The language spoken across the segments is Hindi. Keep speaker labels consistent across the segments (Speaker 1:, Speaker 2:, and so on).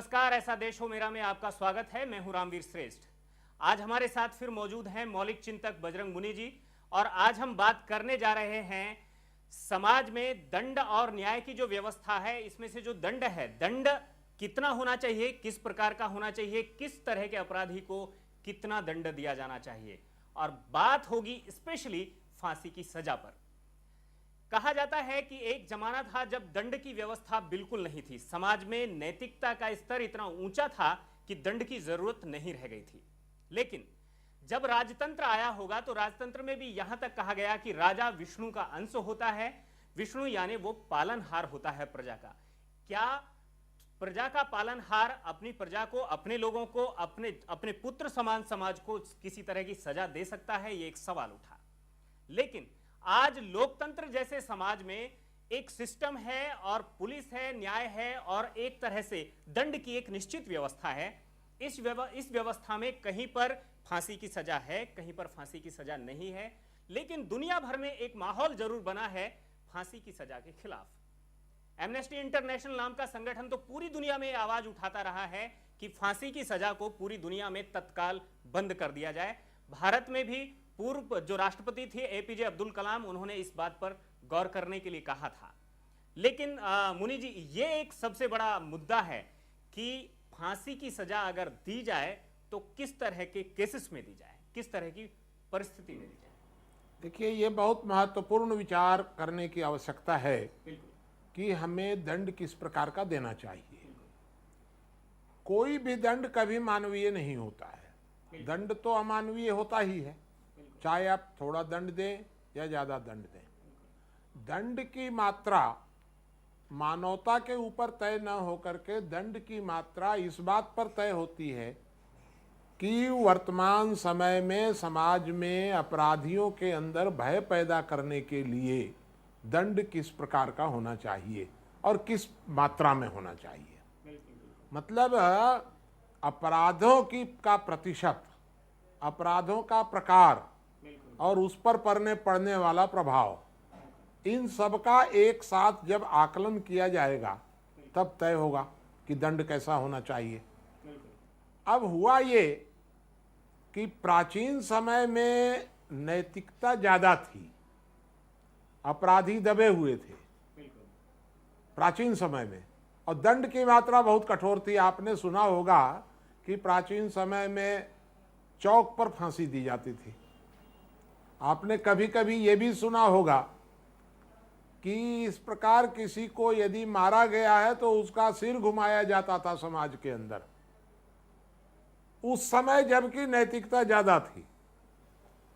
Speaker 1: नमस्कार, ऐसा देश हो मेरा में आपका स्वागत है। मैं हूं रामवीर श्रेष्ठ। आज हमारे साथ फिर मौजूद हैं मौलिक चिंतक बजरंग मुनि जी, और आज हम बात करने जा रहे हैं समाज में दंड और न्याय की जो व्यवस्था है, इसमें से जो दंड है, दंड कितना होना चाहिए, किस प्रकार का होना चाहिए, किस तरह के अपराधी को कितना दंड दिया जाना चाहिए, और बात होगी स्पेशली फांसी की सजा पर। कहा जाता है कि एक जमाना था जब दंड की व्यवस्था बिल्कुल नहीं थी। समाज में नैतिकता का स्तर इतना ऊंचा था कि दंड की जरूरत नहीं रह गई थी। लेकिन जब राजतंत्र आया होगा तो राजतंत्र में भी यहां तक कहा गया कि राजा विष्णु का अंश होता है। विष्णु यानी वो पालनहार होता है प्रजा का। क्या प्रजा का पालनहार अपनी प्रजा को, अपने लोगों को, अपने पुत्र समान समाज को किसी तरह की सजा दे सकता है? ये एक सवाल उठा। लेकिन आज लोकतंत्र जैसे समाज में एक सिस्टम है और पुलिस है, न्याय है, और एक तरह से दंड की एक निश्चित व्यवस्था है। इस व्यवस्था में कहीं पर फांसी की सजा है, कहीं पर फांसी की सजा नहीं है। लेकिन दुनिया भर में एक माहौल जरूर बना है फांसी की सजा के खिलाफ। एमनेस्टी इंटरनेशनल नाम का संगठन तो पूरी दुनिया में आवाज उठाता रहा है कि फांसी की सजा को पूरी दुनिया में तत्काल बंद कर दिया जाए। भारत में भी पूर्व जो राष्ट्रपति थे एपीजे अब्दुल कलाम, उन्होंने इस बात पर गौर करने के लिए कहा था। लेकिन मुनि जी, ये एक सबसे बड़ा मुद्दा है कि फांसी की सजा अगर दी जाए तो किस तरह के केसेस में दी जाए, किस तरह की परिस्थिति में दी जाए?
Speaker 2: देखिए, ये बहुत महत्वपूर्ण विचार करने की आवश्यकता है कि हमें दंड किस प्रकार का देना चाहिए। कोई भी दंड कभी मानवीय नहीं होता है। दंड तो अमानवीय होता ही है, चाहे आप थोड़ा दंड दें या ज़्यादा दंड दें। दंड की मात्रा मानवता के ऊपर तय न होकर के दंड की मात्रा इस बात पर तय होती है कि वर्तमान समय में समाज में अपराधियों के अंदर भय पैदा करने के लिए दंड किस प्रकार का होना चाहिए और किस मात्रा में होना चाहिए। मतलब अपराधों की का प्रतिशत, अपराधों का प्रकार और उस पर पड़ने वाला प्रभाव, इन सब का एक साथ जब आकलन किया जाएगा तब तय होगा कि दंड कैसा होना चाहिए। अब हुआ ये कि प्राचीन समय में नैतिकता ज़्यादा थी, अपराधी दबे हुए थे प्राचीन समय में, और दंड की मात्रा बहुत कठोर थी। आपने सुना होगा कि प्राचीन समय में चौक पर फांसी दी जाती थी। आपने कभी कभी ये भी सुना होगा कि इस प्रकार किसी को यदि मारा गया है तो उसका सिर घुमाया जाता था समाज के अंदर, उस समय जबकि नैतिकता ज्यादा थी,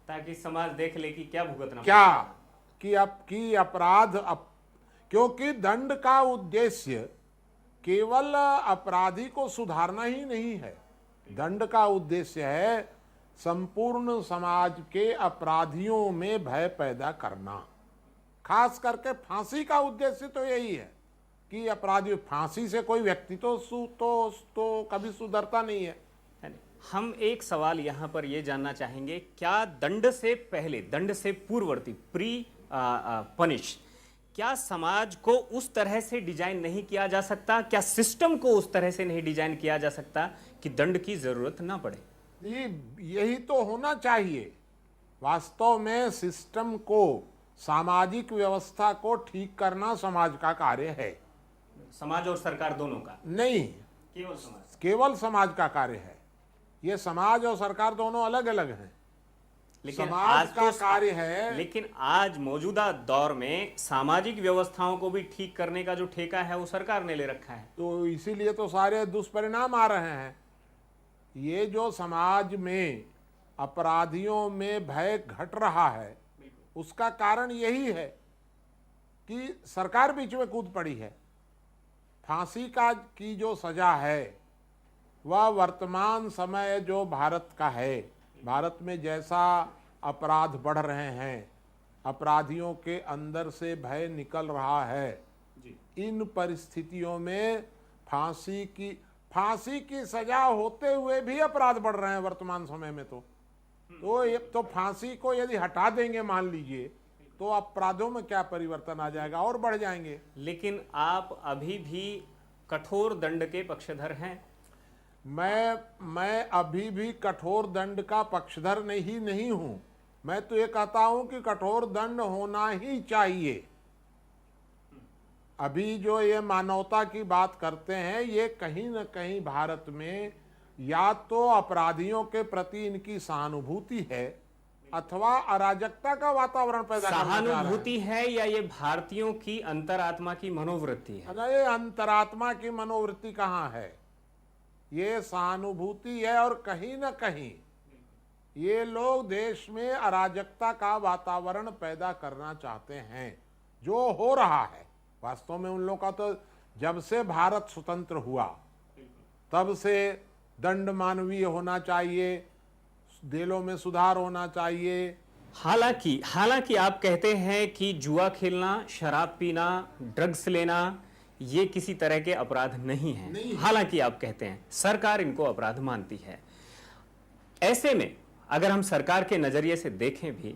Speaker 1: ताकि समाज देख ले कि क्या भुगतना
Speaker 2: क्या कि अपराध क्योंकि दंड का उद्देश्य केवल अपराधी को सुधारना ही नहीं है। दंड का उद्देश्य है संपूर्ण समाज के अपराधियों में भय पैदा करना। खास करके फांसी का उद्देश्य तो यही है कि अपराधी, फांसी से कोई व्यक्ति तो कभी सुधरता नहीं है।
Speaker 1: हम एक सवाल यहाँ पर ये जानना चाहेंगे, क्या दंड से पहले, दंड से पूर्ववर्ती, प्री पनिश, क्या समाज को उस तरह से डिजाइन नहीं किया जा सकता? क्या सिस्टम को उस तरह से नहीं डिजाइन किया जा सकता कि दंड की जरूरत ना पड़े?
Speaker 2: यही तो होना चाहिए। वास्तव में सिस्टम को, सामाजिक व्यवस्था को ठीक करना समाज का कार्य है।
Speaker 1: समाज और सरकार दोनों का
Speaker 2: नहीं, केवल समाज का कार्य है। ये समाज और सरकार दोनों अलग अलग हैं,
Speaker 1: लेकिन
Speaker 2: समाज का कार्य है।
Speaker 1: लेकिन आज मौजूदा दौर में सामाजिक व्यवस्थाओं को भी ठीक करने का जो ठेका है वो सरकार ने ले रखा है।
Speaker 2: तो इसीलिए तो सारे दुष्परिणाम आ रहे हैं। ये जो समाज में अपराधियों में भय घट रहा है, उसका कारण यही है कि सरकार बीच में कूद पड़ी है। फांसी की जो सजा है वह वर्तमान समय जो भारत का है, भारत में जैसा अपराध बढ़ रहे हैं, अपराधियों के अंदर से भय निकल रहा है, इन परिस्थितियों में फांसी की सजा होते हुए भी अपराध बढ़ रहे हैं वर्तमान समय में। तो फांसी को यदि हटा देंगे मान लीजिए, तो अपराधों में क्या परिवर्तन आ जाएगा, और बढ़ जाएंगे।
Speaker 1: लेकिन आप अभी भी कठोर दंड के पक्षधर हैं?
Speaker 2: मैं अभी भी कठोर दंड का पक्षधर नहीं हूं। मैं तो ये कहता हूं कि कठोर दंड होना ही चाहिए। अभी जो ये मानवता की बात करते हैं, ये कहीं न कहीं भारत में या तो अपराधियों के प्रति इनकी सहानुभूति है अथवा अराजकता का वातावरण पैदा करना चाह रहे हैं।
Speaker 1: सहानुभूति है या ये भारतीयों की अंतरात्मा की मनोवृत्ति है?
Speaker 2: अरे अंतरात्मा की मनोवृत्ति कहाँ है, ये सहानुभूति है। और कहीं न कहीं ये लोग देश में अराजकता का वातावरण पैदा करना चाहते हैं, जो हो रहा है। वास्तव में उन लोगों का तो जब से भारत स्वतंत्र हुआ तब से दंड मानवीय होना चाहिए, जेलों में सुधार होना चाहिए।
Speaker 1: हालांकि आप कहते हैं कि जुआ खेलना, शराब पीना, ड्रग्स लेना ये किसी तरह के अपराध नहीं है। हालांकि आप कहते हैं, सरकार इनको अपराध मानती है। ऐसे में अगर हम सरकार के नजरिए से देखें भी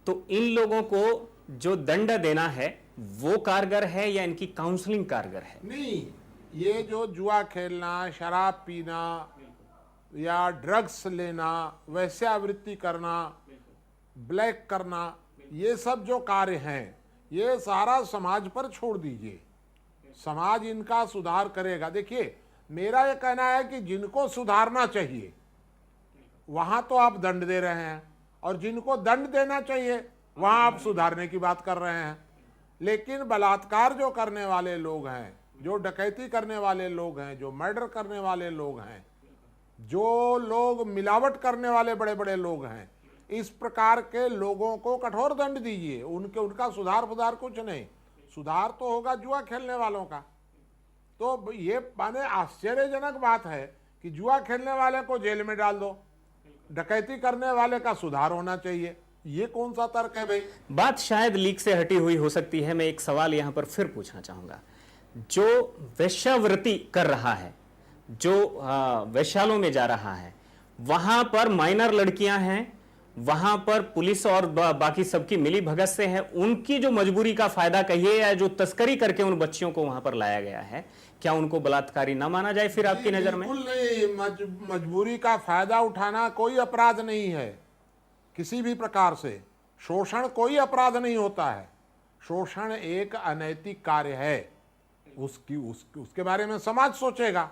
Speaker 1: तो इन लोगों को जो दंड देना है वो कारगर है या इनकी काउंसलिंग कारगर है?
Speaker 2: नहीं, ये जो जुआ खेलना, शराब पीना या ड्रग्स लेना, वैश्यावृत्ति करना, ब्लैक करना, ये सब जो कार्य हैं, ये सारा समाज पर छोड़ दीजिए। समाज इनका सुधार करेगा। देखिए, मेरा ये कहना है कि जिनको सुधारना चाहिए वहां तो आप दंड दे रहे हैं, और जिनको दंड देना चाहिए वहां आप सुधारने की बात कर रहे हैं। लेकिन बलात्कार जो करने वाले लोग हैं, जो डकैती करने वाले लोग हैं, जो मर्डर करने वाले लोग हैं, जो लोग मिलावट करने वाले बड़े बड़े लोग हैं, इस प्रकार के लोगों को कठोर दंड दीजिए। उनका सुधार कुछ नहीं। सुधार तो होगा जुआ खेलने वालों का। तो ये माने आश्चर्यजनक बात है कि जुआ खेलने वाले को जेल में डाल दो, डकैती करने वाले का सुधार होना चाहिए। ये कौन सा तर्क है भाई?
Speaker 1: बात शायद लीक से हटी हुई हो सकती है। मैं एक सवाल यहां पर फिर पूछना चाहूंगा। जो वेश्यावृत्ति कर रहा है, जो वेश्यालयों में जा रहा है, वहां पर माइनर लड़कियां हैं, वहां पर पुलिस और बाकी सबकी मिली भगत से है, उनकी जो मजबूरी का फायदा कहिए या जो तस्करी करके उन बच्चियों को वहां पर लाया गया है, क्या उनको बलात्कारी ना माना जाए फिर आपकी नजर में?
Speaker 2: बिल्कुल नहीं। मजबूरी का फायदा उठाना कोई अपराध नहीं है किसी भी प्रकार से। शोषण कोई अपराध नहीं होता है। शोषण एक अनैतिक कार्य है। उसके बारे में समाज सोचेगा।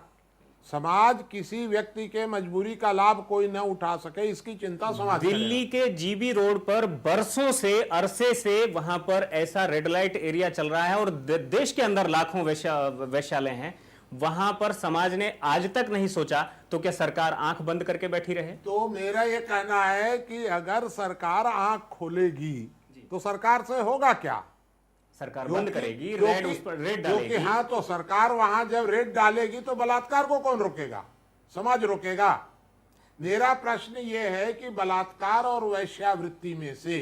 Speaker 2: समाज किसी व्यक्ति के मजबूरी का लाभ कोई न उठा सके, इसकी चिंता समाज करेगा।
Speaker 1: दिल्ली के जीबी रोड पर बरसों से, अरसे से वहां पर ऐसा रेड लाइट एरिया चल रहा है और देश के अंदर लाखों वैश्यालय हैं। वहां पर समाज ने आज तक नहीं सोचा, तो क्या सरकार आंख बंद करके बैठी रहे?
Speaker 2: तो मेरा यह कहना है कि अगर सरकार आंख खोलेगी तो सरकार से होगा क्या?
Speaker 1: सरकार बंद करेगी, रेड उस पर रेड डालेगी।
Speaker 2: हाँ, तो सरकार वहां जब रेड डालेगी तो बलात्कार को कौन रोकेगा? समाज रोकेगा। मेरा प्रश्न ये है कि बलात्कार और वेश्यावृत्ति में से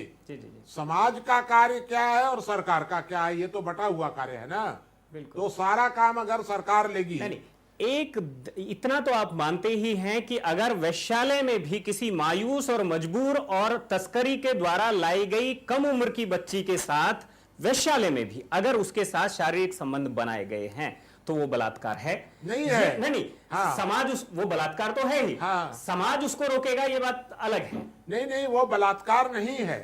Speaker 2: समाज का कार्य क्या है और सरकार का क्या है? ये तो बटा हुआ कार्य है ना। तो सारा काम अगर सरकार लेगी।
Speaker 1: एक इतना तो आप मानते ही हैं कि अगर वेश्यालय में भी किसी मायूस और मजबूर और तस्करी के द्वारा लाई गई कम उम्र की बच्ची के साथ, वेश्यालय में भी अगर उसके साथ शारीरिक संबंध बनाए गए हैं तो वो बलात्कार है?
Speaker 2: नहीं है।
Speaker 1: नहीं। हाँ। समाज वो बलात्कार तो है ही।
Speaker 2: हाँ।
Speaker 1: समाज उसको रोकेगा, ये बात अलग है।
Speaker 2: नहीं, वो बलात्कार नहीं है।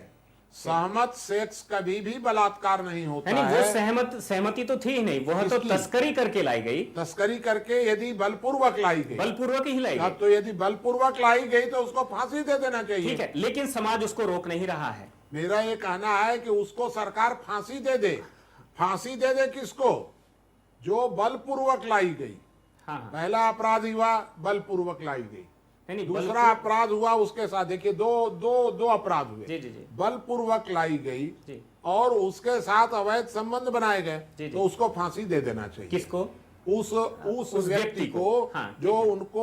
Speaker 2: सहमत सेक्स कभी भी बलात्कार नहीं होता है।
Speaker 1: वो सहमति तो थी ही नहीं, वो तो तस्करी करके लाई गई।
Speaker 2: तस्करी करके यदि बलपूर्वक लाई गई,
Speaker 1: बलपूर्वक ही लाई गई,
Speaker 2: तो यदि बलपूर्वक लाई गई तो उसको फांसी दे देना चाहिए।
Speaker 1: ठीक है, लेकिन समाज उसको रोक नहीं रहा है।
Speaker 2: मेरा ये कहना है कि उसको सरकार फांसी दे दे। फांसी दे दे किसको? जो बलपूर्वक लाई गई।
Speaker 1: हाँ।
Speaker 2: पहला अपराध हुआ बलपूर्वक लाई गई, दूसरा अपराध हुआ उसके साथ। देखिए, दो अपराध हुए। बलपूर्वक लाई गई और उसके साथ अवैध संबंध बनाए गए, तो उसको फांसी दे देना चाहिए।
Speaker 1: किसको?
Speaker 2: उस व्यक्ति को। हाँ, जो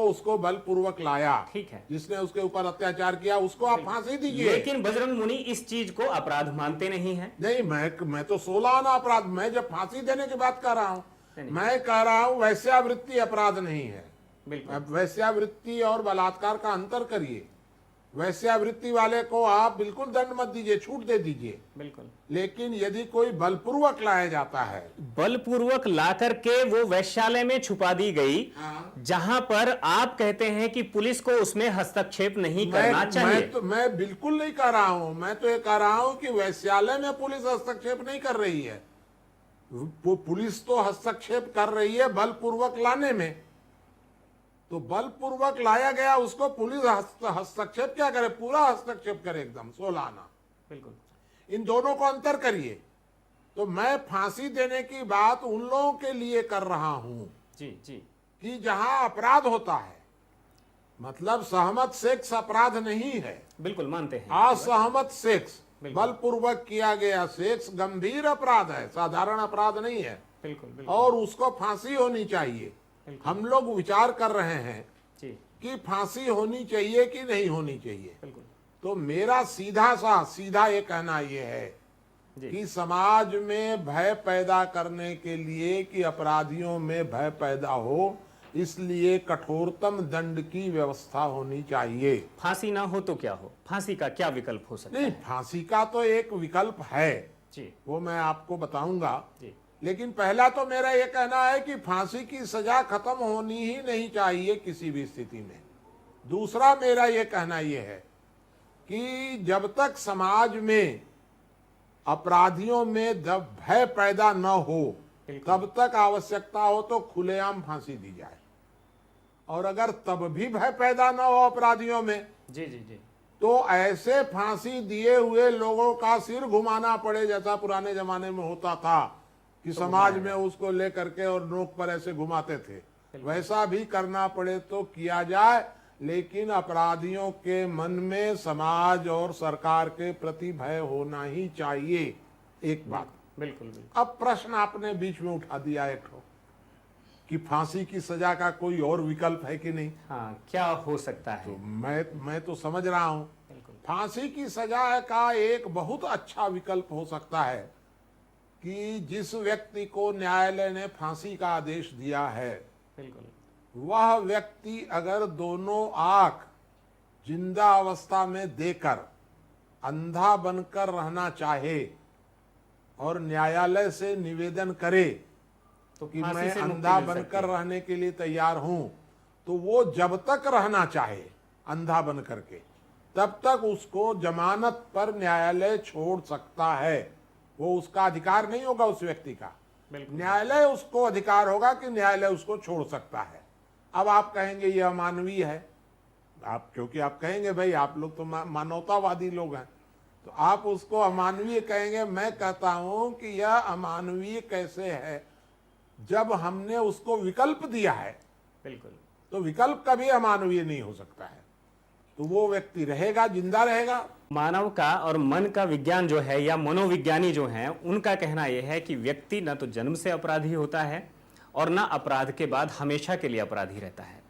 Speaker 2: उसको बलपूर्वक लाया,
Speaker 1: ठीक है,
Speaker 2: जिसने उसके ऊपर अत्याचार किया, उसको आप फांसी दीजिए।
Speaker 1: लेकिन बजरंग मुनि इस चीज को अपराध मानते नहीं है।
Speaker 2: नहीं, मैं तो 16 आना अपराध, मैं जब फांसी देने की बात कर रहा हूँ, मैं कह रहा हूँ वैश्यावृत्ति अपराध नहीं है। अब वैश्यावृत्ति और बलात्कार का अंतर करिए। वैश्यावृत्ति वाले को आप बिल्कुल दंड मत दीजिए, छूट दे दीजिए।
Speaker 1: बिल्कुल।
Speaker 2: लेकिन यदि कोई बलपूर्वक लाया जाता है,
Speaker 1: बलपूर्वक ला करके वो वैश्यालय में छुपा दी गई, जहां पर आप कहते हैं कि पुलिस को उसमें हस्तक्षेप नहीं करना चाहिए।
Speaker 2: मैं बिल्कुल नहीं कह रहा हूं। मैं तो ये कह रहा हूं कि वैश्यालय में पुलिस हस्तक्षेप नहीं कर रही है। वो पुलिस तो हस्तक्षेप कर रही है बलपूर्वक लाने में। तो बलपूर्वक लाया गया, उसको पुलिस हस्तक्षेप क्या करे? पूरा हस्तक्षेप करे, एकदम 16 आना।
Speaker 1: बिल्कुल।
Speaker 2: इन दोनों को अंतर करिए। तो मैं फांसी देने की बात उन लोगों के लिए कर रहा हूं
Speaker 1: जी जी,
Speaker 2: कि जहां अपराध होता है, मतलब सहमत सेक्स अपराध नहीं है।
Speaker 1: बिल्कुल मानते हैं।
Speaker 2: असहमत सेक्स, बलपूर्वक किया गया सेक्स गंभीर अपराध है, साधारण अपराध नहीं है।
Speaker 1: बिल्कुल बिल्कुल।
Speaker 2: और उसको फांसी होनी चाहिए। हम लोग विचार कर रहे हैं
Speaker 1: जी
Speaker 2: कि फांसी होनी चाहिए कि नहीं होनी चाहिए।
Speaker 1: बिल्कुल।
Speaker 2: तो मेरा सीधा ये कहना ये है कि समाज में भय पैदा करने के लिए, कि अपराधियों में भय पैदा हो, इसलिए कठोरतम दंड की व्यवस्था होनी चाहिए।
Speaker 1: फांसी ना हो तो क्या हो? फांसी का क्या विकल्प हो सकता है?
Speaker 2: नहीं, फांसी का तो एक विकल्प है
Speaker 1: जी,
Speaker 2: वो मैं आपको बताऊंगा।
Speaker 1: जी।
Speaker 2: लेकिन पहला तो मेरा ये कहना है कि फांसी की सजा खत्म होनी ही नहीं चाहिए किसी भी स्थिति में। दूसरा मेरा ये कहना ये है कि जब तक समाज में अपराधियों में जब भय पैदा न हो, तब तक आवश्यकता हो तो खुलेआम फांसी दी जाए। और अगर तब भी भय पैदा न हो अपराधियों में,
Speaker 1: जी जी जी,
Speaker 2: तो ऐसे फांसी दिए हुए लोगों का सिर घुमाना पड़े, जैसा पुराने जमाने में होता था कि समाज में उसको लेकर के और नोक पर ऐसे घुमाते थे, वैसा भी करना पड़े तो किया जाए। लेकिन अपराधियों के मन में समाज और सरकार के प्रति भय होना ही चाहिए। एक बात।
Speaker 1: बिल्कुल बिल्कुल।
Speaker 2: अब प्रश्न आपने बीच में उठा दिया एक ठो कि फांसी की सजा का कोई और विकल्प है कि नहीं।
Speaker 1: हाँ, क्या हो सकता है?
Speaker 2: तो मैं तो समझ रहा हूं फांसी की सजा का एक बहुत अच्छा विकल्प हो सकता है कि जिस व्यक्ति को न्यायालय ने फांसी का आदेश दिया है,
Speaker 1: बिल्कुल,
Speaker 2: वह व्यक्ति अगर दोनों आंख जिंदा अवस्था में देकर अंधा बनकर रहना चाहे और न्यायालय से निवेदन करे
Speaker 1: तो
Speaker 2: कि
Speaker 1: फांसी
Speaker 2: मैं
Speaker 1: से मुक्ति
Speaker 2: अंधा
Speaker 1: मिल सकती
Speaker 2: बनकर
Speaker 1: है।
Speaker 2: रहने के लिए तैयार हूं, तो वो जब तक रहना चाहे अंधा बन करके, तब तक उसको जमानत पर न्यायालय छोड़ सकता है। वो उसका अधिकार नहीं होगा उस व्यक्ति का, न्यायालय उसको अधिकार होगा कि न्यायालय उसको छोड़ सकता है। अब आप कहेंगे ये अमानवीय है, आप क्योंकि आप कहेंगे भाई आप लोग तो मानवतावादी लोग हैं, तो आप उसको अमानवीय कहेंगे। मैं कहता हूं कि यह अमानवीय कैसे है? जब हमने उसको विकल्प दिया है,
Speaker 1: बिल्कुल,
Speaker 2: तो विकल्प कभी अमानवीय नहीं हो सकता है। तो वो व्यक्ति रहेगा, जिंदा रहेगा।
Speaker 1: मानव का और मन का विज्ञान जो है, या मनोविज्ञानी जो हैं, उनका कहना यह है कि व्यक्ति न तो जन्म से अपराधी होता है और न अपराध के बाद हमेशा के लिए अपराधी रहता है।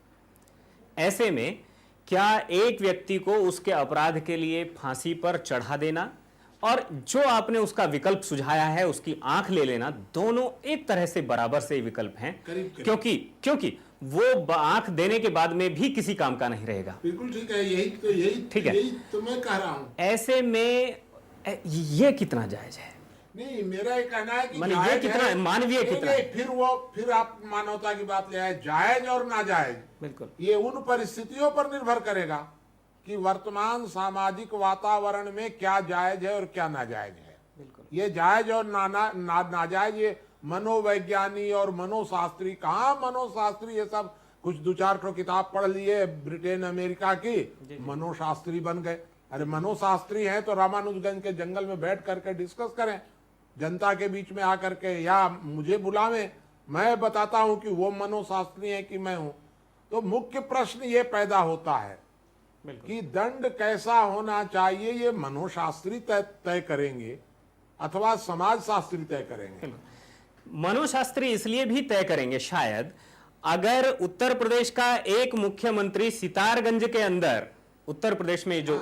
Speaker 1: ऐसे में क्या एक व्यक्ति को उसके अपराध के लिए फांसी पर चढ़ा देना और जो आपने उसका विकल्प सुझाया है उसकी आंख ले लेना, दोनों एक तरह से बराबर से विकल्प हैं। क्योंकि वो आंख देने के बाद में भी किसी काम का नहीं रहेगा।
Speaker 2: बिल्कुल ठीक है, यही तो मैं कह रहा हूं।
Speaker 1: ऐसे में ये कितना जायज है?
Speaker 2: नहीं, मेरा ये कहना है कि
Speaker 1: ये कितना मानवीय, कितना
Speaker 2: फिर आप मानवता की बात ले आए, जायज और नाजायज।
Speaker 1: बिल्कुल,
Speaker 2: ये उन परिस्थितियों पर निर्भर करेगा कि वर्तमान सामाजिक वातावरण में क्या जायज है और क्या नाजायज है।
Speaker 1: बिल्कुल,
Speaker 2: ये जायज और नाजायज ये मनोवैज्ञानिक और मनोशास्त्री, कहाँ मनोशास्त्री, ये सब कुछ दो चार ठो किताब पढ़ लिए ब्रिटेन अमेरिका की, मनोशास्त्री बन गए। अरे मनोशास्त्री हैं तो रामानुजगंज के जंगल में बैठ करके डिस्कस करें, जनता के बीच में आकर के, या मुझे बुलावें, मैं बताता हूं कि वो मनोशास्त्री हैं कि मैं हूं। तो मुख्य प्रश्न ये पैदा होता है कि दंड कैसा होना चाहिए, ये मनोशास्त्री तय करेंगे अथवा समाजशास्त्री तय करेंगे।
Speaker 1: मनोशास्त्री इसलिए भी तय करेंगे शायद, अगर उत्तर प्रदेश का एक मुख्यमंत्री सितारगंज के अंदर, उत्तर प्रदेश में जो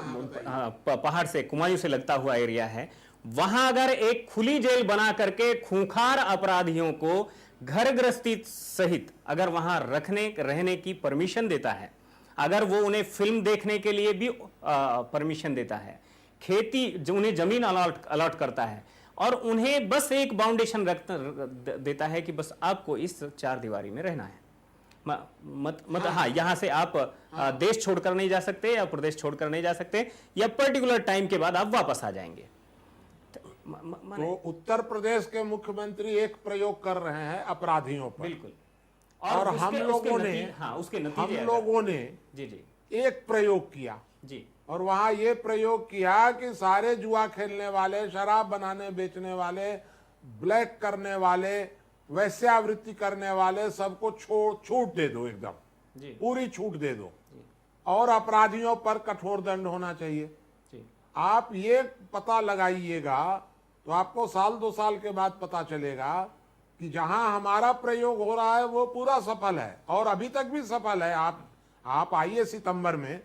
Speaker 1: पहाड़ से, कुमायूं से लगता हुआ एरिया है, वहां अगर एक खुली जेल बना करके खूंखार अपराधियों को घर गृहस्थी सहित अगर वहां रहने की परमिशन देता है अगर वो उन्हें फिल्म देखने के लिए भी परमिशन देता है, खेती जो उन्हें जमीन अलॉट करता है, और उन्हें बस एक बाउंडेशन देता है कि बस आपको इस चार दीवारी में रहना है, हाँ, यहाँ से आप देश छोड़कर नहीं जा सकते या प्रदेश छोड़कर नहीं जा सकते, या पर्टिकुलर टाइम के बाद आप वापस आ जाएंगे।
Speaker 2: तो उत्तर प्रदेश के मुख्यमंत्री एक प्रयोग कर रहे हैं अपराधियों पर।
Speaker 1: बिल्कुल।
Speaker 2: और हम लोगों ने
Speaker 1: जी जी
Speaker 2: एक प्रयोग किया
Speaker 1: जी,
Speaker 2: और वहां ये प्रयोग किया कि सारे जुआ खेलने वाले, शराब बनाने बेचने वाले, ब्लैक करने वाले, वैश्यावृत्ति करने वाले सबको छूट दे दो, एकदम पूरी छूट दे दो, और अपराधियों पर कठोर दंड होना चाहिए। आप ये पता लगाइएगा तो आपको साल 2 साल के बाद पता चलेगा कि जहां हमारा प्रयोग हो रहा है वो पूरा सफल है, और अभी तक भी सफल है। आप आइए सितंबर में,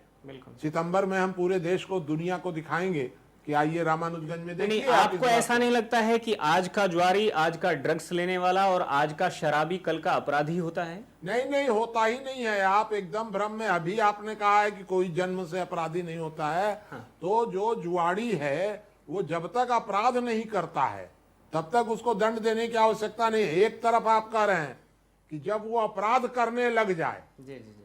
Speaker 2: सितंबर में हम पूरे देश को, दुनिया को दिखाएंगे कि आइए रामानुजगंज में देखिए।
Speaker 1: आपको ऐसा नहीं लगता है कि आज का जुआरी, आज का ड्रग्स लेने वाला और आज का शराबी कल का अपराधी होता है?
Speaker 2: नहीं, होता ही नहीं है। आप एकदम भ्रम में। अभी आपने कहा है कि कोई जन्म से अपराधी नहीं होता है। हाँ। तो जो जुआरी है वो जब तक अपराध नहीं करता है तब तक उसको दंड देने की आवश्यकता नहीं है। एक तरफ आप कह रहे हैं कि जब वो अपराध करने लग जाए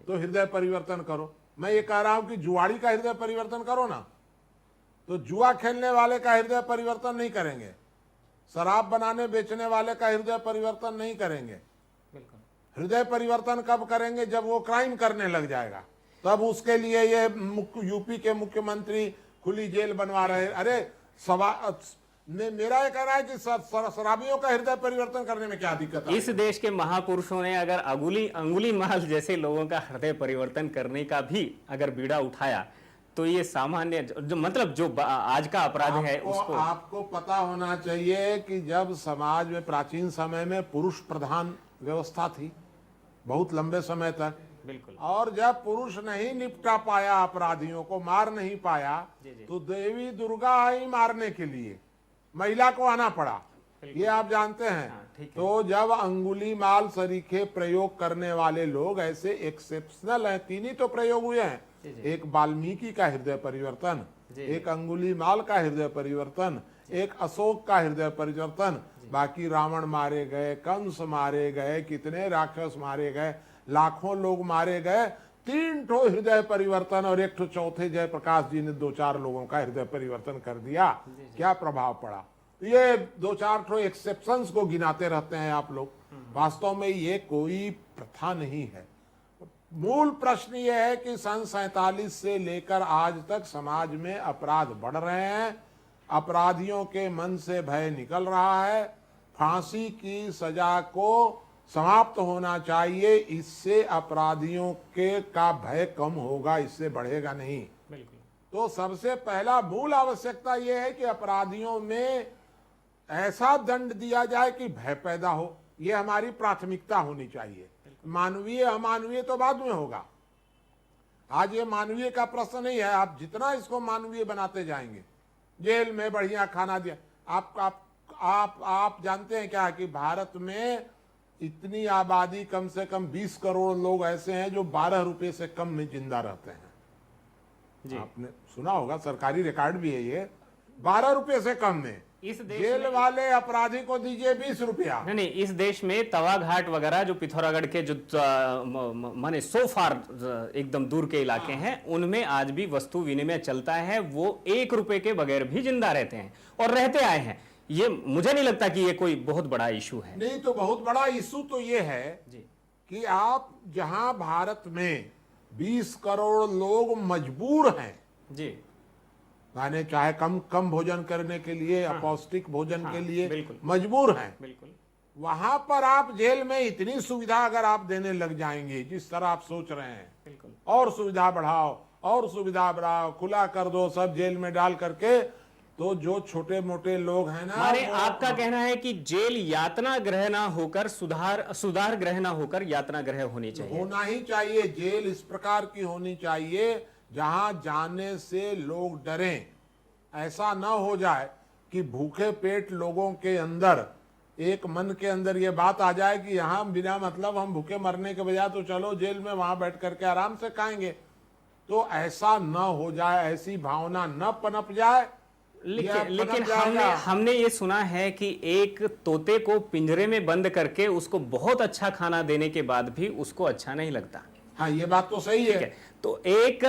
Speaker 2: तो हृदय परिवर्तन करो। मैं ये कह रहा हूं कि जुआरी का हृदय परिवर्तन करो ना, तो जुआ खेलने वाले का हृदय परिवर्तन नहीं करेंगे, शराब बनाने बेचने वाले का हृदय परिवर्तन नहीं करेंगे। हृदय परिवर्तन कब करेंगे? जब वो क्राइम करने लग जाएगा, तब उसके लिए ये यूपी के मुख्यमंत्री खुली जेल बनवा रहे। अरे मेरा ये कहना है कि शराबियों का हृदय परिवर्तन करने में क्या दिक्कत है?
Speaker 1: इस देश के महापुरुषों ने अगर अंगुली माल जैसे लोगों का हृदय परिवर्तन करने का भी अगर बीड़ा उठाया तो ये सामान्य जो मतलब जो आज का अपराध है उसको
Speaker 2: आपको पता होना चाहिए कि जब समाज में प्राचीन समय में पुरुष प्रधान व्यवस्था थी बहुत लंबे समय तक,
Speaker 1: बिल्कुल, और
Speaker 2: जब पुरुष नहीं निपटा पाया, अपराधियों को मार नहीं पाया, तो देवी दुर्गा आई मारने के लिए, महिला को आना पड़ा। ये आप जानते हैं। हाँ, तो जब अंगुली माल सरीखे प्रयोग करने वाले लोग ऐसे एक्सेप्शनल हैं, 3 ही तो प्रयोग हुए हैं, एक वाल्मीकि का हृदय परिवर्तन, एक अंगुली माल का हृदय परिवर्तन, एक अशोक का हृदय परिवर्तन, बाकी रावण मारे गए, कंस मारे गए, कितने राक्षस मारे गए, लाखों लोग मारे गए। 3 ठो हृदय परिवर्तन और 1 ठो चौथे जयप्रकाश जी ने 2-4 लोगों का हृदय परिवर्तन कर दिया। क्या प्रभाव पड़ा? ये 2-4 ठो एक्सेप्शंस को गिनाते रहते हैं आप लोग। वास्तव में ये कोई प्रथा नहीं है। मूल प्रश्न ये है कि सन 47 से लेकर आज तक समाज में अपराध बढ़ रहे हैं, अपराधियों के मन से भय निकल रहा है, फांसी की सजा को समाप्त होना चाहिए। इससे अपराधियों के का भय कम होगा, इससे बढ़ेगा नहीं।
Speaker 1: बिल्कुल। तो
Speaker 2: सबसे पहला मूल आवश्यकता यह है कि अपराधियों में ऐसा दंड दिया जाए कि भय पैदा हो। यह हमारी प्राथमिकता होनी चाहिए। मानवीय अमानवीय तो बाद में होगा। आज ये मानवीय का प्रश्न नहीं है। आप जितना इसको मानवीय बनाते जाएंगे, जेल में बढ़िया खाना दिया। आप जानते हैं क्या कि भारत में इतनी आबादी, कम से कम 20 करोड़ लोग ऐसे हैं जो 12 रुपए से कम में जिंदा रहते हैं जी। आपने सुना होगा, सरकारी रिकॉर्ड भी है ये, 12 रुपए से कम में।
Speaker 1: इस देश
Speaker 2: जेल वाले अपराधी को दीजिए 20 रुपया।
Speaker 1: नहीं, इस देश में तवा घाट वगैरह जो पिथौरागढ़ के जो माने सो फार एकदम दूर के इलाके हैं, उनमें आज भी वस्तु विनिमय चलता है। वो 1 रुपए के बगैर भी जिंदा रहते हैं और रहते आए हैं। ये मुझे नहीं लगता कि ये कोई बहुत बड़ा इशू है।
Speaker 2: नहीं, तो बहुत बड़ा इशू तो ये है जी कि आप जहां भारत में 20 करोड़ लोग मजबूर हैं जी, माने चाहे कम भोजन करने के लिए, अपौष्टिक भोजन के लिए मजबूर हैं, बिल्कुल, वहां पर आप जेल में इतनी सुविधा अगर आप देने लग जाएंगे जिस तरह आप सोच रहे हैं, बिल्कुल, और सुविधा बढ़ाओ, खुला कर दो सब जेल में डाल करके, तो जो छोटे मोटे लोग हैं ना,
Speaker 1: आपका कहना है कि जेल यातना ग्रह ना होकर सुधार ग्रह ना होकर यातना ग्रह होनी चाहिए।
Speaker 2: होना ही चाहिए। जेल इस प्रकार की होनी चाहिए जहां जाने से लोग डरें। ऐसा न हो जाए कि भूखे पेट लोगों के अंदर, एक मन के अंदर ये बात आ जाए कि यहाँ बिना मतलब हम भूखे मरने के बजाय तो चलो जेल में वहां बैठ करके आराम से खाएंगे। तो ऐसा न हो जाए, ऐसी भावना न पनप जाए।
Speaker 1: लेकिन हमने ये सुना है कि एक तोते को पिंजरे में बंद करके उसको बहुत अच्छा खाना देने के बाद भी उसको अच्छा नहीं लगता।
Speaker 2: हाँ, ये बात तो सही है।
Speaker 1: तो एक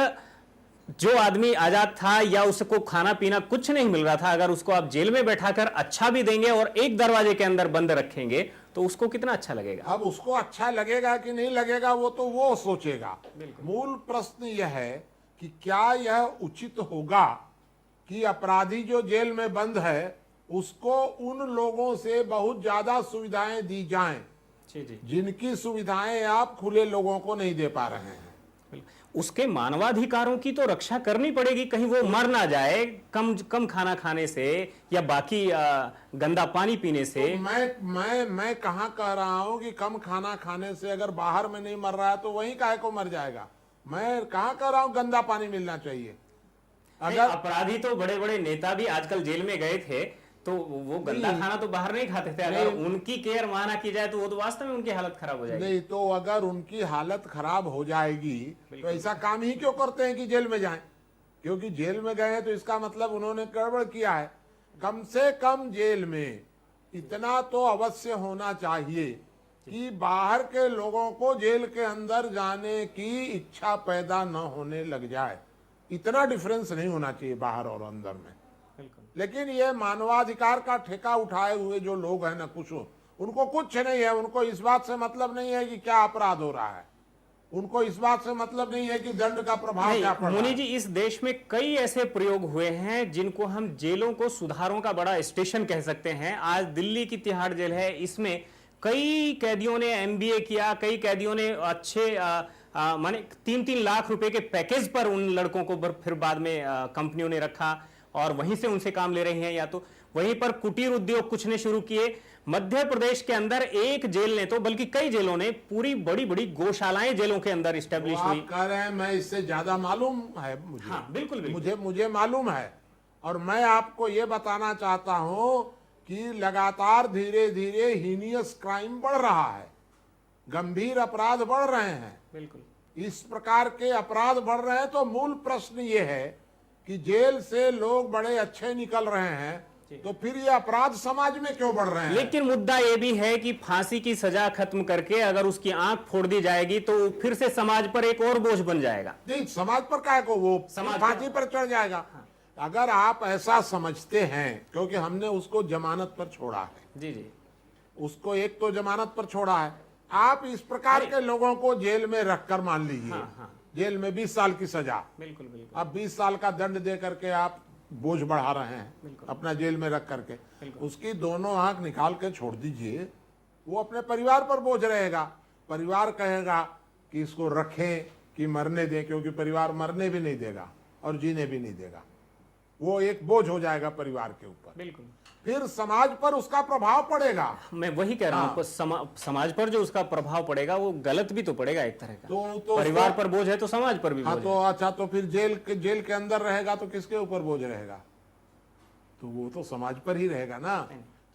Speaker 1: जो आदमी आजाद था या उसको खाना पीना कुछ नहीं मिल रहा था, अगर उसको आप जेल में बैठाकर अच्छा भी देंगे और एक दरवाजे के अंदर बंद रखेंगे तो उसको कितना अच्छा लगेगा।
Speaker 2: अब उसको अच्छा लगेगा कि नहीं लगेगा वो तो वो सोचेगा। मूल प्रश्न यह है कि क्या यह उचित होगा कि अपराधी जो जेल में बंद है उसको उन लोगों से बहुत ज्यादा सुविधाएं दी जाएं जिनकी सुविधाएं आप खुले लोगों को नहीं दे पा रहे हैं।
Speaker 1: उसके मानवाधिकारों की तो रक्षा करनी पड़ेगी, कहीं वो मर ना जाए कम खाना खाने से या बाकी गंदा पानी पीने से।
Speaker 2: तो मैं कहाँ कह रहा हूँ कि कम खाना खाने से अगर बाहर में नहीं मर रहा है तो वहीं काहे को मर जाएगा। मैं कहाँ कह रहा हूँ गंदा पानी मिलना चाहिए।
Speaker 1: अगर अपराधी तो बड़े बड़े नेता भी आजकल जेल में गए थे तो वो गंदा खाना तो बाहर नहीं खाते थे। अगर उनकी केयर माना की जाए तो वो तो वास्तव में उनकी हालत खराब हो जाएगी।
Speaker 2: नहीं तो अगर उनकी हालत खराब हो जाएगी तो ऐसा काम ही क्यों करते हैं कि जेल में जाएं? क्योंकि जेल में गए हैं तो इसका मतलब उन्होंने गड़बड़ किया है। कम से कम जेल में इतना तो अवश्य होना चाहिए कि बाहर के लोगों को जेल के अंदर जाने की इच्छा पैदा न होने लग जाए। इतना डिफरेंस नहीं होना चाहिए बाहर और अंदर में। लेकिन ये मानवाधिकार का ठेका उठाए हुए जो लोग हैं ना, कुछ उनको कुछ नहीं है। उनको इस बात से मतलब नहीं है कि क्या अपराध हो रहा है, उनको इस बात से मतलब नहीं है कि दंड का प्रभाव क्या पड़ रहा है।
Speaker 1: मुनि जी, इस देश में कई ऐसे प्रयोग हुए हैं जिनको हम जेलों को सुधारों का बड़ा स्टेशन कह सकते हैं। आज दिल्ली की तिहाड़ जेल है, इसमें कई कैदियों ने MBA किया, कई कैदियों ने अच्छे माने 3-3 लाख रुपए के पैकेज पर उन लड़कों को फिर बाद में कंपनियों ने रखा और वहीं से उनसे काम ले रही हैं। या तो वहीं पर कुटीर उद्योग कुछ ने शुरू किए। मध्य प्रदेश के अंदर एक जेल ने तो बल्कि कई जेलों ने पूरी बड़ी बड़ी गौशालाएं जेलों के अंदर स्टैब्लिश हुई।
Speaker 2: आप कह रहे हैं मैं इससे ज्यादा मालूम है मुझे।
Speaker 1: हाँ, बिल्कुल।
Speaker 2: मुझे मालूम है और मैं आपको ये बताना चाहता हूं कि लगातार धीरे धीरे हीनियस क्राइम बढ़ रहा है, गंभीर अपराध बढ़ रहे हैं।
Speaker 1: बिल्कुल
Speaker 2: इस प्रकार के अपराध बढ़ रहे हैं तो मूल प्रश्न ये है कि जेल से लोग बड़े अच्छे निकल रहे हैं तो फिर ये अपराध समाज में क्यों बढ़ रहे हैं।
Speaker 1: लेकिन मुद्दा ये भी है कि फांसी की सजा खत्म करके अगर उसकी आंख फोड़ दी जाएगी तो फिर से समाज पर एक और बोझ बन जाएगा।
Speaker 2: नहीं, समाज पर काहे को, वो फांसी पर चढ़ जाएगा। हाँ। अगर आप ऐसा समझते हैं, क्योंकि हमने उसको जमानत पर छोड़ा है।
Speaker 1: जी,
Speaker 2: उसको एक तो जमानत पर छोड़ा है। आप इस प्रकार के लोगों को जेल में रखकर मान लीजिए, जेल में 20 साल की सजा,
Speaker 1: बिल्कुल
Speaker 2: अब 20 साल का दंड दे करके आप बोझ बढ़ा रहे हैं अपना जेल में रख करके। उसकी दोनों आंख निकाल के छोड़ दीजिए, वो अपने परिवार पर बोझ रहेगा। परिवार कहेगा कि इसको रखें कि मरने दें, क्योंकि परिवार मरने भी नहीं देगा और जीने भी नहीं देगा। वो एक बोझ हो जाएगा परिवार के ऊपर।
Speaker 1: बिल्कुल।
Speaker 2: फिर समाज पर उसका प्रभाव पड़ेगा।
Speaker 1: मैं वही कह रहा हूँ, समाज पर जो उसका प्रभाव पड़ेगा वो गलत भी तो पड़ेगा एक तरह का। तो परिवार पर बोझ है तो समाज पर भी बोझ है।
Speaker 2: तो अच्छा, तो फिर जेल के अंदर रहेगा तो किसके ऊपर बोझ रहेगा? तो वो तो समाज पर ही रहेगा ना।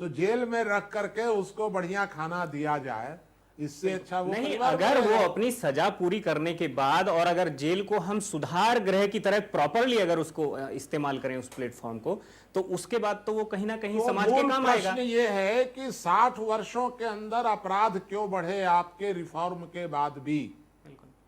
Speaker 2: तो जेल में रख करके उसको बढ़िया खाना दिया जाए, इससे अच्छा वो
Speaker 1: नहीं। अगर वो अपनी सजा पूरी करने के बाद और अगर जेल को हम सुधार गृह की तरह प्रॉपरली अगर उसको इस्तेमाल करें उस प्लेटफॉर्म को, तो उसके बाद तो वो कहीं ना कहीं समाज के काम आएगा।
Speaker 2: प्रश्न ये है कि 60 वर्षों के अंदर अपराध क्यों बढ़े आपके रिफॉर्म के बाद भी?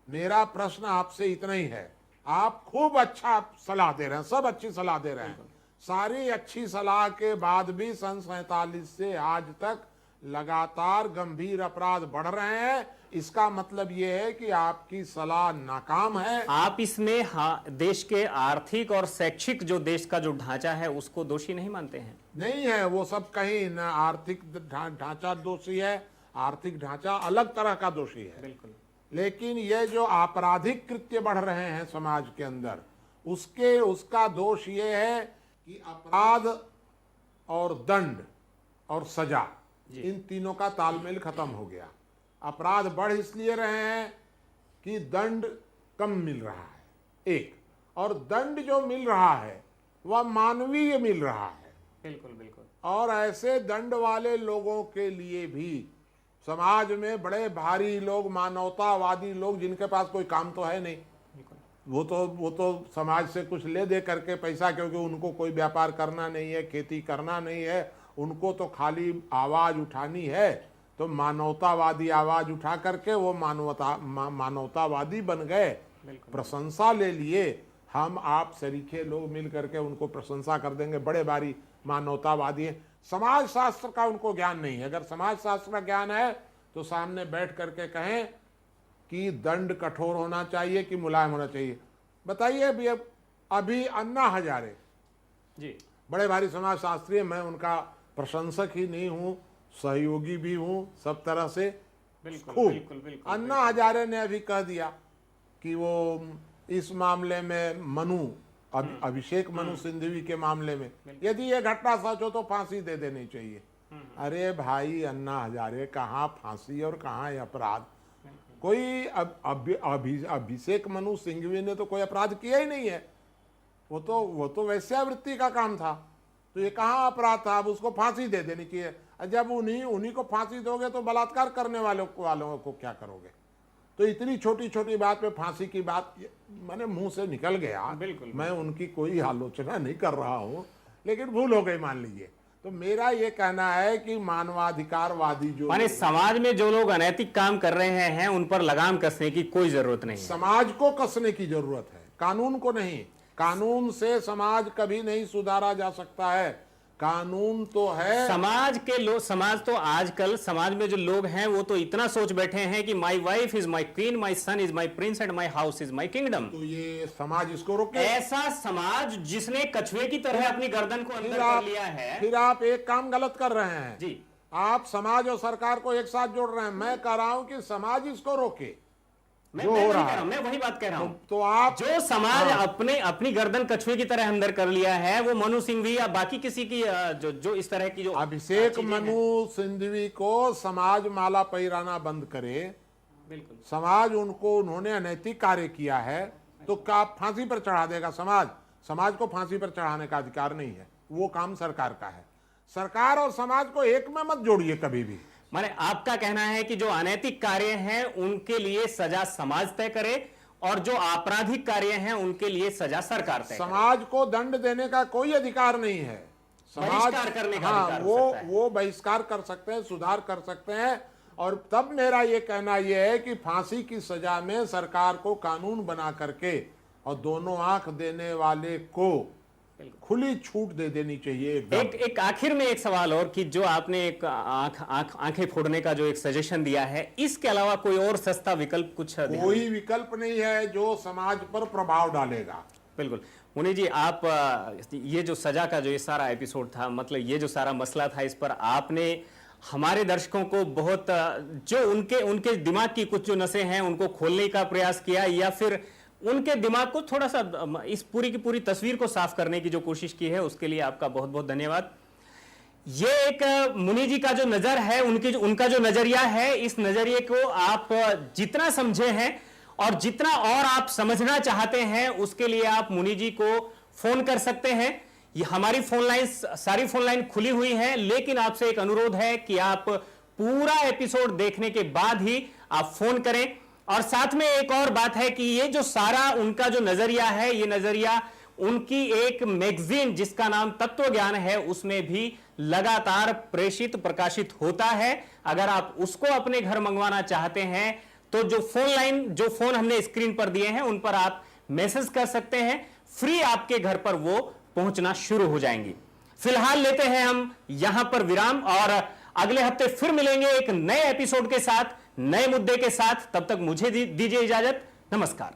Speaker 2: मेरा प्रश्न आपसे इतना ही है। आप खूब अच्छा सलाह दे रहे हैं, सब अच्छी सलाह दे रहे हैं, सारी अच्छी सलाह के बाद भी सन 47 से आज तक लगातार गंभीर अपराध बढ़ रहे हैं। इसका मतलब यह है कि आपकी सलाह नाकाम है।
Speaker 1: आप इसमें देश के आर्थिक और शैक्षिक जो देश का जो ढांचा है उसको दोषी नहीं मानते हैं?
Speaker 2: नहीं है, वो सब कहीं न आर्थिक ढांचा दोषी है, आर्थिक ढांचा अलग तरह का दोषी है।
Speaker 1: बिल्कुल।
Speaker 2: लेकिन ये जो आपराधिक कृत्य बढ़ रहे हैं समाज के अंदर, उसका दोष ये है कि अपराध और दंड और सजा, इन तीनों का तालमेल खत्म हो गया। अपराध बढ़ इसलिए रहे हैं कि दंड कम मिल रहा है एक, और दंड जो मिल रहा है वह मानवीय मिल रहा है।
Speaker 1: बिल्कुल।
Speaker 2: और ऐसे दंड वाले लोगों के लिए भी समाज में बड़े भारी लोग, मानवतावादी लोग, जिनके पास कोई काम तो है नहीं, वो तो समाज से कुछ ले दे करके पैसा, क्योंकि उनको कोई व्यापार करना नहीं है, खेती करना नहीं है, उनको तो खाली आवाज उठानी है। तो मानवतावादी आवाज उठा करके वो मानवतावादी बन गए, प्रशंसा ले लिए। हम आप सरीखे लोग मिल करके उनको प्रशंसा कर देंगे, बड़े भारी मानवतावादी है। समाज शास्त्र का उनको ज्ञान नहीं है। अगर समाज शास्त्र का ज्ञान है तो सामने बैठ करके कहें कि दंड कठोर होना चाहिए कि मुलायम होना चाहिए। बताइए अभी अन्ना हजारे
Speaker 1: जी
Speaker 2: बड़े भारी समाज शास्त्री है, मैं उनका प्रशंसक ही नहीं हूं, सहयोगी भी हूं सब तरह से।
Speaker 1: बिल्कुल।
Speaker 2: अन्ना हजारे ने अभी कह दिया कि वो इस मामले में अभिषेक मनु सिंघवी के मामले में यदि ये घटना सच हो तो फांसी दे देनी चाहिए। अरे भाई अन्ना हजारे, कहाँ फांसी और कहाँ अपराध? कोई अभिषेक मनु सिंघवी ने तो कोई अपराध किया ही नहीं है। वो तो वैश्यावृत्ति का काम था, तो ये कहाँ अपराध था? अब उसको फांसी दे देनी चाहिए। जब उन्हीं को फांसी दोगे तो बलात्कार करने वालों को क्या करोगे? तो इतनी छोटी छोटी बात पे फांसी की बात मैंने मुंह से निकल गया।
Speaker 1: बिल्कुल।
Speaker 2: मैं उनकी कोई आलोचना नहीं कर रहा हूँ, लेकिन भूल हो गई मान लीजिए। तो मेरा ये कहना है कि मानवाधिकारवादी जो
Speaker 1: माने समाज में जो लोग अनैतिक काम कर रहे हैं उन पर लगाम कसने की कोई जरूरत नहीं है।
Speaker 2: समाज को कसने की जरूरत है, कानून को नहीं। कानून से समाज कभी नहीं सुधारा जा सकता है। कानून तो है।
Speaker 1: समाज तो आजकल समाज में जो लोग हैं वो तो इतना सोच बैठे हैं कि my wife is my queen, my son is my prince and my house is my kingdom.
Speaker 2: तो ये समाज इसको रोके?
Speaker 1: ऐसा समाज जिसने कछुए की तरह अपनी गर्दन को अंदर कर लिया है।
Speaker 2: फिर आप एक काम गलत कर रहे हैं
Speaker 1: जी।
Speaker 2: आप समाज और सरकार को एक साथ जोड़ रहे हैं। मैं कह रहा हूं कि समाज इसको रोके।
Speaker 1: मैं वही बात कह रहा हूं।
Speaker 2: तो आप
Speaker 1: जो समाज अपनी गर्दन कछुए की तरह अंदर कर लिया है, वो मनु सिंघवी या बाकी किसी की जो इस तरह की जो
Speaker 2: अभिषेक मनु सिंघवी को समाज माला पहिराना बंद करे।
Speaker 1: बिल्कुल।
Speaker 2: समाज उन्होंने अनैतिक कार्य किया है तो क्या आप फांसी पर चढ़ा देगा? समाज को फांसी पर चढ़ाने का अधिकार नहीं है, वो काम सरकार का है। सरकार और समाज को एक में मत जोड़िए कभी भी।
Speaker 1: माने आपका कहना है कि जो अनैतिक कार्य हैं उनके लिए सजा समाज तय करे और जो आपराधिक कार्य हैं उनके लिए सजा सरकार तय करे।
Speaker 2: समाज को दंड देने का कोई अधिकार नहीं है।
Speaker 1: बहिष्कार करने का अधिकार हो सकता है।
Speaker 2: वो बहिष्कार कर सकते हैं, सुधार कर सकते हैं। और तब मेरा ये कहना यह है कि फांसी की सजा में सरकार को कानून बना करके और दोनों आंख देने वाले को खुली छूट दे देनी चाहिए।
Speaker 1: एक आखिर में एक सवाल और कि जो आपने एक आंखें फोड़ने का जो एक सजेशन दिया है, इसके अलावा कोई और सस्ता विकल्प कुछ?
Speaker 2: कोई विकल्प नहीं है जो समाज पर प्रभाव डालेगा।
Speaker 1: बिल्कुल। मुनि जी, आप ये जो सजा का जो ये सारा एपिसोड था, मतलब ये जो सारा मसला था, इस पर आपने हमारे दर्शकों को बहुत जो उनके दिमाग की कुछ जो नसें हैं उनको खोलने का प्रयास किया या फिर उनके दिमाग को थोड़ा सा इस पूरी की पूरी तस्वीर को साफ करने की जो कोशिश की है, उसके लिए आपका बहुत बहुत धन्यवाद। ये एक मुनि जी का जो नजर है, उनका जो नजरिया है, इस नजरिए को आप जितना समझे हैं और जितना और आप समझना चाहते हैं, उसके लिए आप मुनि जी को फोन कर सकते हैं। ये हमारी फोन लाइन, सारी फोन लाइन खुली हुई है, लेकिन आपसे एक अनुरोध है कि आप पूरा एपिसोड देखने के बाद ही आप फोन करें। और साथ में एक और बात है कि ये जो सारा उनका जो नजरिया है, ये नजरिया उनकी एक मैगजीन जिसका नाम तत्व ज्ञान है, उसमें भी लगातार प्रेषित प्रकाशित होता है। अगर आप उसको अपने घर मंगवाना चाहते हैं तो जो फोन हमने स्क्रीन पर दिए हैं उन पर आप मैसेज कर सकते हैं, फ्री आपके घर पर वो पहुंचना शुरू हो जाएंगी। फिलहाल लेते हैं हम यहां पर विराम और अगले हफ्ते फिर मिलेंगे एक नए एपिसोड के साथ, नए मुद्दे के साथ। तब तक मुझे दीजिए इजाजत। नमस्कार।